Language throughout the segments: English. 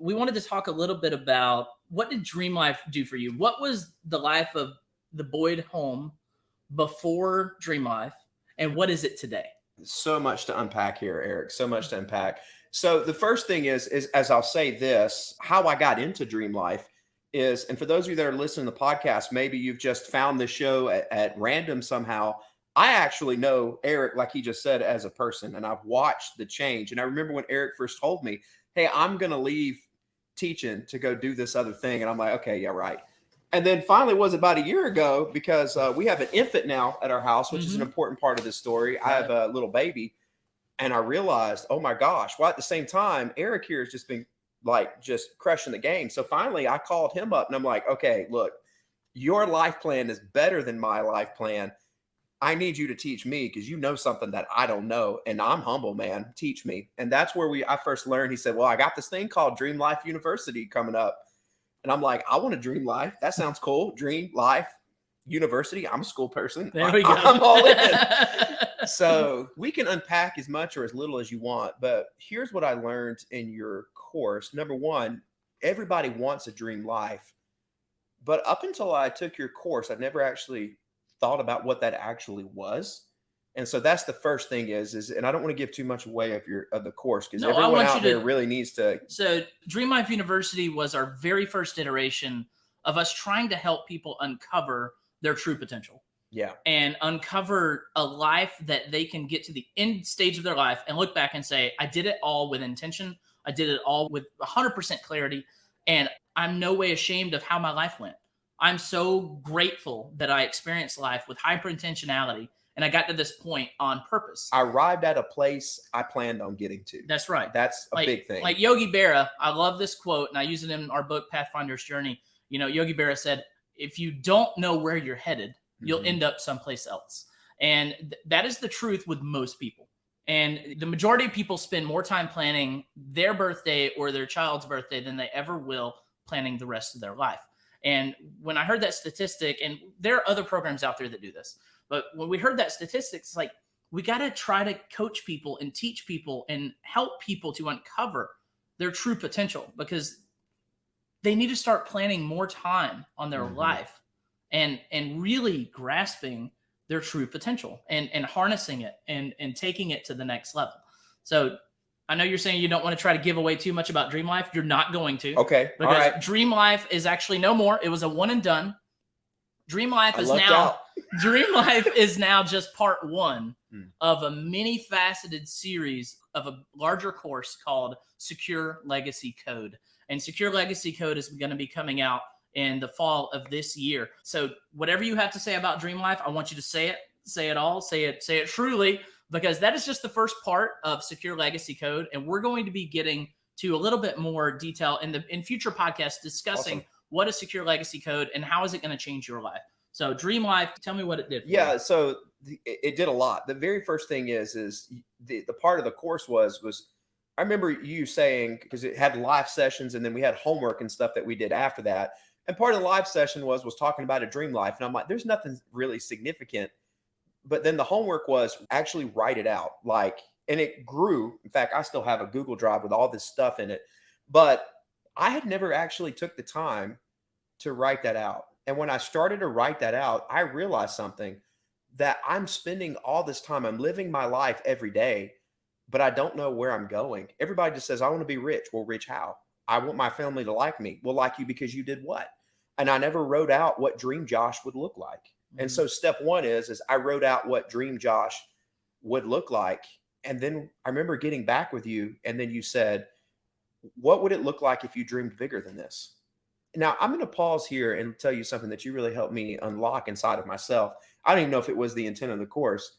we wanted to talk a little bit about what did Dream Life do for you? What was the life of the Boyd home before Dream Life, and what is it today? So much to unpack here, Eric. So much to unpack. So the first thing is as I'll say this, how I got into Dream Life is, and for those of you that are listening to the podcast, maybe you've just found this show at random somehow. I actually know Eric, like he just said, as a person, and I've watched the change. And I remember when Eric first told me, hey, I'm going to leave teaching to go do this other thing. And I'm like, okay, yeah, right. And then finally, it was about a year ago, because we have an infant now at our house, which is an important part of this story. Right. I have a little baby, and I realized, oh my gosh, well, at the same time, Eric here has just been like just crushing the game. So finally, I called him up, and I'm like, okay, look, your life plan is better than my life plan. I need you to teach me, because you know something that I don't know, and I'm humble, man. Teach me. And that's where I first learned. He said, well, I got this thing called Dream Life University coming up. And I'm like, I want a dream life. That sounds cool. Dream Life University. I'm a school person. There we go. I'm all in. So we can unpack as much or as little as you want. But here's what I learned in your course. Number one, everybody wants a dream life. But up until I took your course, I've never actually thought about what that actually was. And so that's the first thing is, and I don't want to give too much away of the course, because everyone out there really needs to. So Dream Life University was our very first iteration of us trying to help people uncover their true potential. Yeah. And uncover a life that they can get to the end stage of their life and look back and say, I did it all with intention. I did it all with 100% clarity. And I'm no way ashamed of how my life went. I'm so grateful that I experienced life with hyper intentionality. And I got to this point on purpose. I arrived at a place I planned on getting to. That's right. That's a big thing. Like Yogi Berra, I love this quote, and I use it in our book, Pathfinders Journey. You know, Yogi Berra said, if you don't know where you're headed, you'll end up someplace else. And that is the truth with most people. And the majority of people spend more time planning their birthday or their child's birthday than they ever will planning the rest of their life. And when I heard that statistic, and there are other programs out there that do this, but when we heard that statistic, it's like, we got to try to coach people and teach people and help people to uncover their true potential, because they need to start planning more time on their life and really grasping their true potential and harnessing it and taking it to the next level. So I know you're saying you don't want to try to give away too much about Dream Life. You're not going to. Okay. Because all right. Dream Life is actually no more. It was a one and done. Dream Life is now just part one of a many faceted series of a larger course called Secure Legacy Code. And Secure Legacy Code is going to be coming out in the fall of this year. So whatever you have to say about Dream Life, I want you to say it all, say it truly, because that is just the first part of Secure Legacy Code. And we're going to be getting to a little bit more detail in future podcasts discussing what is Secure Legacy Code and how is it going to change your life. So Dream Life, tell me what it did. Yeah, so it did a lot. The very first thing is the part of the course was I remember you saying, because it had live sessions and then we had homework and stuff that we did after that. And part of the live session was talking about a dream life. And I'm like, there's nothing really significant. But then the homework was actually write it out. And it grew. In fact, I still have a Google Drive with all this stuff in it. But I had never actually took the time to write that out. And when I started to write that out, I realized something, that I'm spending all this time, I'm living my life every day, but I don't know where I'm going. Everybody just says, I want to be rich. Well, rich how? I want my family to like me. Well, like you because you did what? And I never wrote out what Dream Josh would look like. And so step one is I wrote out what Dream Josh would look like. And then I remember getting back with you, and then you said, what would it look like if you dreamed bigger than this? Now, I'm going to pause here and tell you something that you really helped me unlock inside of myself. I don't even know if it was the intent of the course,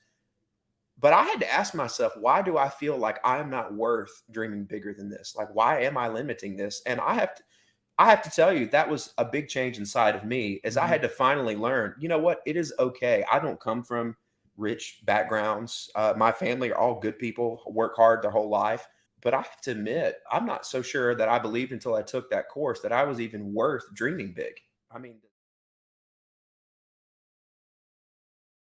but I had to ask myself, why do I feel like I'm not worth dreaming bigger than this? Like, why am I limiting this? And I have to tell you, that was a big change inside of me, as I had to finally learn, you know what? It is okay. I don't come from rich backgrounds. My family are all good people, work hard their whole life. But I have to admit, I'm not so sure that I believed until I took that course that I was even worth dreaming big. I mean,